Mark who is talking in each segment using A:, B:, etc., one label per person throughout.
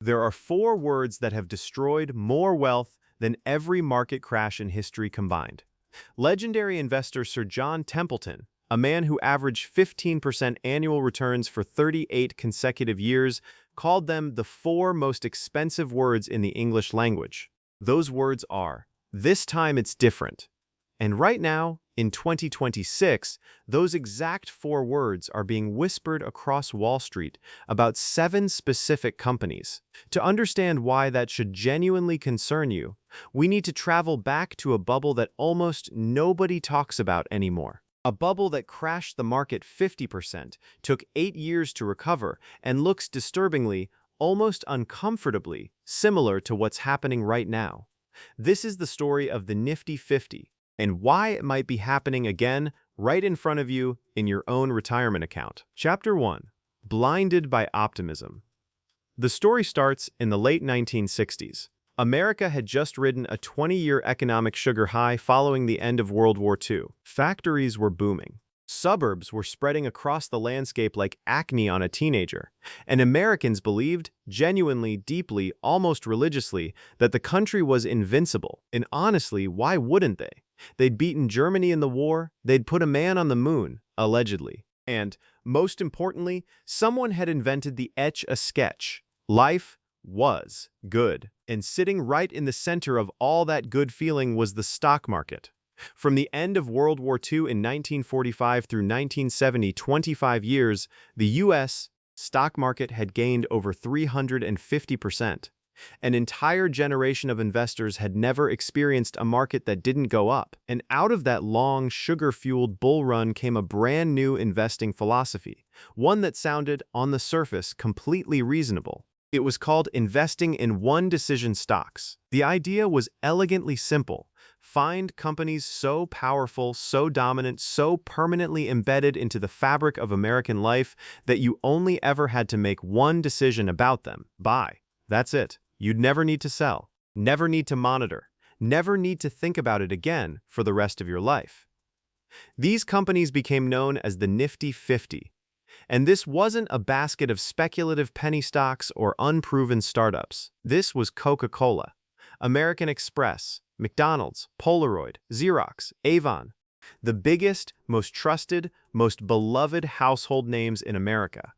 A: There are four words that have destroyed more wealth than every market crash in history combined. Legendary investor Sir John Templeton, a man who averaged 15% annual returns for 38 consecutive years, called them the four most expensive words in the English language. Those words are, "This time it's different." And right now, in 2026, those exact four words are being whispered across Wall Street about 7 specific companies. To understand why that should genuinely concern you, we need to travel back to a bubble that almost nobody talks about anymore. A bubble that crashed the market 50%, took 8 years to recover, and looks disturbingly, almost uncomfortably, similar to what's happening right now. This is the story of the Nifty 50, and why it might be happening again right in front of you in your own retirement account. Chapter 1. Blinded by Optimism. The story starts in the late 1960s. America had just ridden a 20-year economic sugar high following the end of World War II. Factories were booming. Suburbs were spreading across the landscape like acne on a teenager, and Americans believed, genuinely, deeply, almost religiously, that the country was invincible. And honestly, why wouldn't they? They'd beaten Germany in the war, they'd put a man on the moon, allegedly. And, most importantly, someone had invented the Etch-a-Sketch. Life was good. And sitting right in the center of all that good feeling was the stock market. From the end of World War II in 1945 through 1970, 25 years, the U.S. stock market had gained over 350%. An entire generation of investors had never experienced a market that didn't go up. And out of that long, sugar-fueled bull run came a brand new investing philosophy, one that sounded, on the surface, completely reasonable. It was called investing in one-decision stocks. The idea was elegantly simple. Find companies so powerful, so dominant, so permanently embedded into the fabric of American life that you only ever had to make one decision about them: buy. That's it. You'd never need to sell, never need to monitor, never need to think about it again for the rest of your life. These companies became known as the Nifty 50. And this wasn't a basket of speculative penny stocks or unproven startups. This was Coca-Cola, American Express, McDonald's, Polaroid, Xerox, Avon, the biggest, most trusted, most beloved household names in America.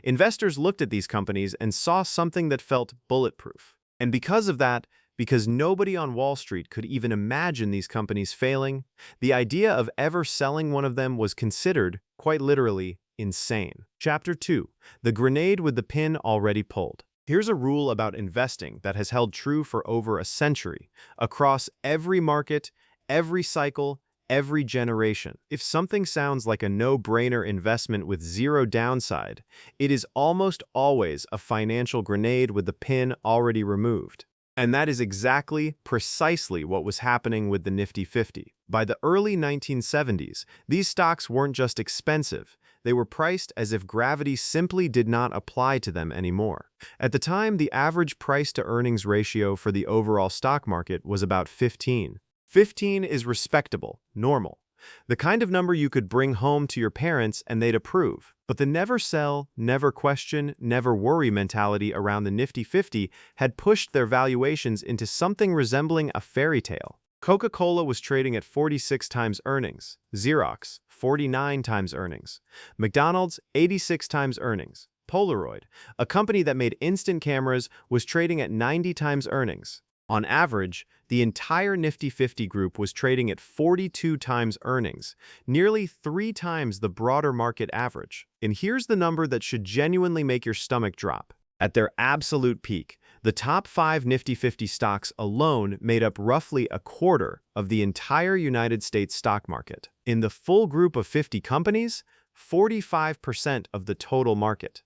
A: Investors looked at these companies and saw something that felt bulletproof. And because of that, because nobody on Wall Street could even imagine these companies failing, the idea of ever selling one of them was considered, quite literally, insane. Chapter 2. The Grenade with the Pin Already Pulled. Here's a rule about investing that has held true for over a century, across every market, every cycle, every generation. If something sounds like a no-brainer investment with zero downside, it is almost always a financial grenade with the pin already removed. And that is exactly, precisely what was happening with the Nifty 50. By the early 1970s, these stocks weren't just expensive, they were priced as if gravity simply did not apply to them anymore. At the time, the average price-to-earnings ratio for the overall stock market was about 15. 15 is respectable, normal. The kind of number you could bring home to your parents and they'd approve. But the never sell, never question, never worry mentality around the Nifty 50 had pushed their valuations into something resembling a fairy tale. Coca-Cola was trading at 46 times earnings, Xerox, 49 times earnings, McDonald's, 86 times earnings. Polaroid, a company that made instant cameras, was trading at 90 times earnings. On average, the entire Nifty 50 group was trading at 42 times earnings, nearly 3 times the broader market average. And here's the number that should genuinely make your stomach drop. At their absolute peak, the top 5 Nifty 50 stocks alone made up roughly a quarter of the entire United States stock market. In the full group of 50 companies, 45% of the total market.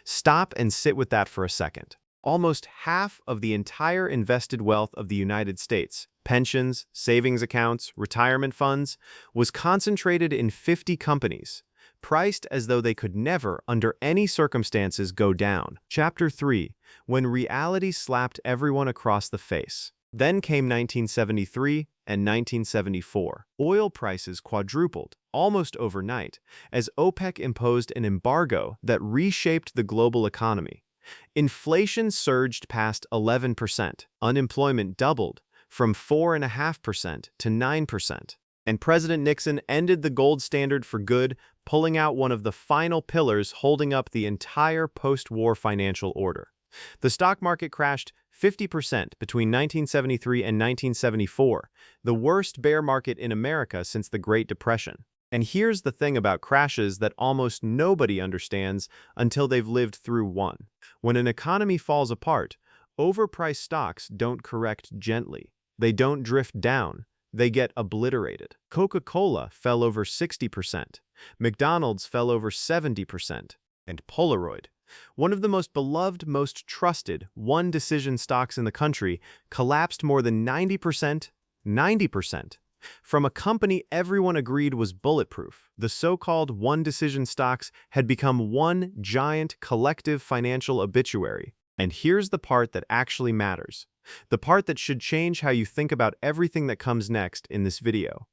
A: Stop and sit with that for a second. Almost half of the entire invested wealth of the United States, pensions, savings accounts, retirement funds, was concentrated in 50 companies, priced as though they could never, under any circumstances, go down. Chapter 3. When reality slapped everyone across the face. Then came 1973 and 1974. Oil prices quadrupled, almost overnight, as OPEC imposed an embargo that reshaped the global economy. Inflation surged past 11%. Unemployment doubled from 4.5% to 9%. And President Nixon ended the gold standard for good, pulling out one of the final pillars holding up the entire post-war financial order. The stock market crashed 50% between 1973 and 1974, the worst bear market in America since the Great Depression. And here's the thing about crashes that almost nobody understands until they've lived through one. When an economy falls apart, overpriced stocks don't correct gently. They don't drift down. They get obliterated. Coca-Cola fell over 60%. McDonald's fell over 70%. And Polaroid, one of the most beloved, most trusted one-decision stocks in the country, collapsed more than 90%. 90%. From a company everyone agreed was bulletproof, the so-called one-decision stocks had become one giant collective financial obituary. And here's the part that actually matters. The part that should change how you think about everything that comes next in this video.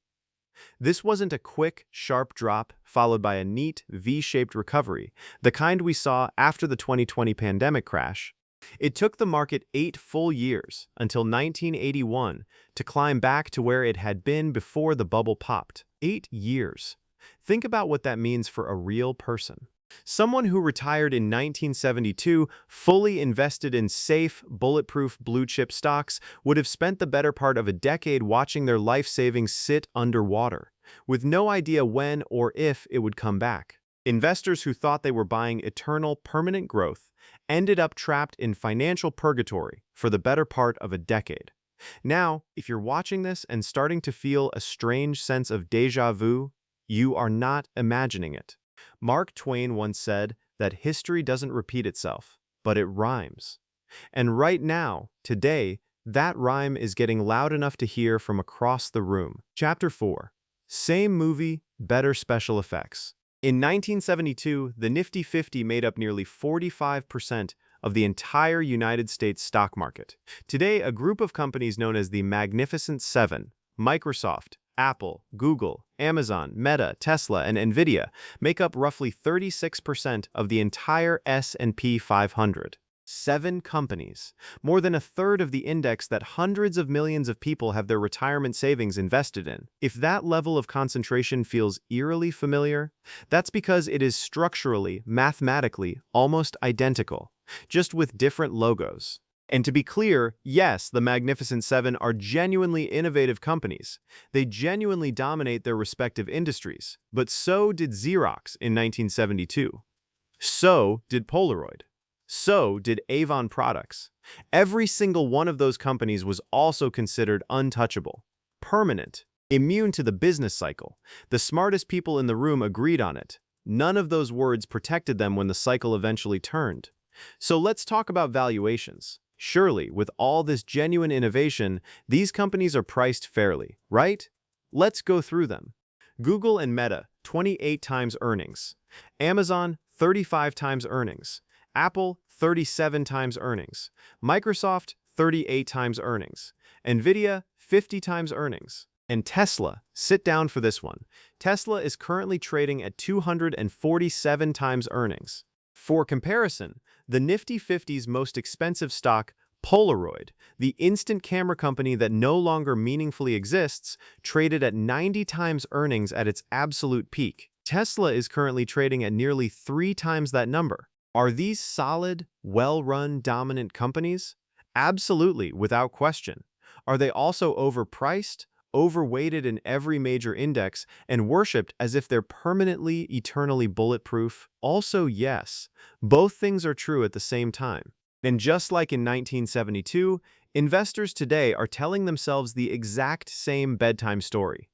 A: This wasn't a quick, sharp drop followed by a neat, V-shaped recovery, the kind we saw after the 2020 pandemic crash. It took the market 8 full years, until 1981, to climb back to where it had been before the bubble popped. 8 years. Think about what that means for a real person. Someone who retired in 1972, fully invested in safe, bulletproof blue-chip stocks, would have spent the better part of a decade watching their life savings sit underwater, with no idea when or if it would come back. Investors who thought they were buying eternal, permanent growth ended up trapped in financial purgatory for the better part of a decade. Now, if you're watching this and starting to feel a strange sense of déjà vu, you are not imagining it. Mark Twain once said that history doesn't repeat itself, but it rhymes. And right now, today, that rhyme is getting loud enough to hear from across the room. Chapter 4. Same movie, better special effects. In 1972, the Nifty 50 made up nearly 45% of the entire United States stock market. Today, a group of companies known as the Magnificent Seven, Microsoft, Apple, Google, Amazon, Meta, Tesla, and Nvidia make up roughly 36% of the entire S&P 500. 7 companies, more than a third of the index that hundreds of millions of people have their retirement savings invested in. If that level of concentration feels eerily familiar, that's because it is structurally, mathematically, almost identical, just with different logos. And to be clear, yes, the Magnificent Seven are genuinely innovative companies. They genuinely dominate their respective industries. But so did Xerox in 1972. So did Polaroid. So did Avon products. Every single one of those companies was also considered untouchable, permanent, immune to the business cycle. The smartest people in the room agreed on it. None of those words protected them when the cycle eventually turned. So let's talk about valuations. Surely, with all this genuine innovation, these companies are priced fairly, right? Let's go through them. Google and Meta, 28 times earnings. Amazon, 35 times earnings. Apple, 37 times earnings. Microsoft, 38 times earnings. Nvidia, 50 times earnings. And Tesla, sit down for this one. Tesla is currently trading at 247 times earnings. For comparison, the Nifty 50's most expensive stock, Polaroid, the instant camera company that no longer meaningfully exists, traded at 90 times earnings at its absolute peak. Tesla is currently trading at nearly 3 times that number. Are these solid, well-run, dominant companies? Absolutely, without question. Are they also overpriced, overweighted in every major index, and worshipped as if they're permanently, eternally bulletproof? Also, yes. Both things are true at the same time. And just like in 1972, investors today are telling themselves the exact same bedtime story.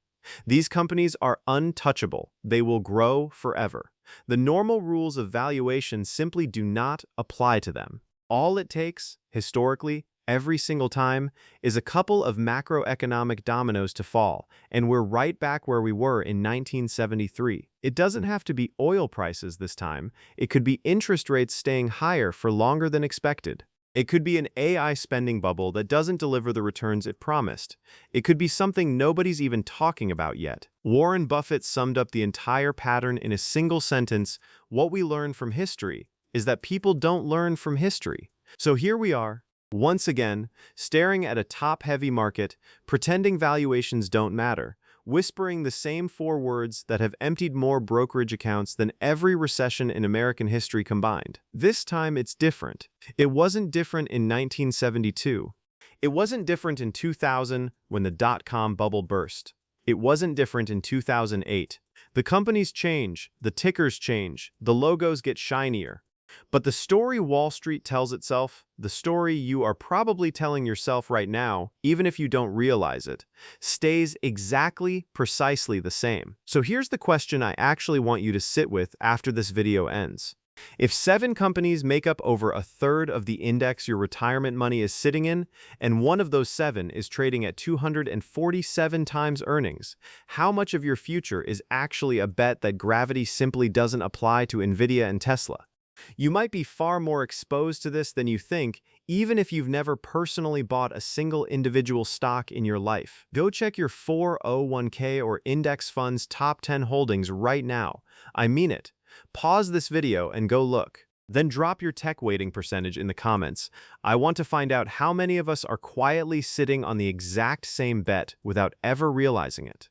A: These companies are untouchable. They will grow forever. The normal rules of valuation simply do not apply to them. All it takes, historically, every single time, is a couple of macroeconomic dominoes to fall, and we're right back where we were in 1973. It doesn't have to be oil prices this time. It could be interest rates staying higher for longer than expected. It could be an AI spending bubble that doesn't deliver the returns it promised. It could be something nobody's even talking about yet. Warren Buffett summed up the entire pattern in a single sentence: what we learn from history is that people don't learn from history. So here we are, once again, staring at a top-heavy market, pretending valuations don't matter, whispering the same four words that have emptied more brokerage accounts than every recession in American history combined. This time it's different. It wasn't different in 1972. It wasn't different in 2000 when the dot-com bubble burst. It wasn't different in 2008. The companies change, the tickers change, the logos get shinier. But the story Wall Street tells itself, the story you are probably telling yourself right now, even if you don't realize it, stays precisely the same. So here's the question I actually want you to sit with after this video ends. If 7 companies make up over a third of the index your retirement money is sitting in, and one of those 7 is trading at 247 times earnings, how much of your future is actually a bet that gravity simply doesn't apply to Nvidia and Tesla? You might be far more exposed to this than you think, even if you've never personally bought a single individual stock in your life. Go check your 401k or index fund's top 10 holdings right now. I mean it. Pause this video and go look. Then drop your tech weighting percentage in the comments. I want to find out how many of us are quietly sitting on the exact same bet without ever realizing it.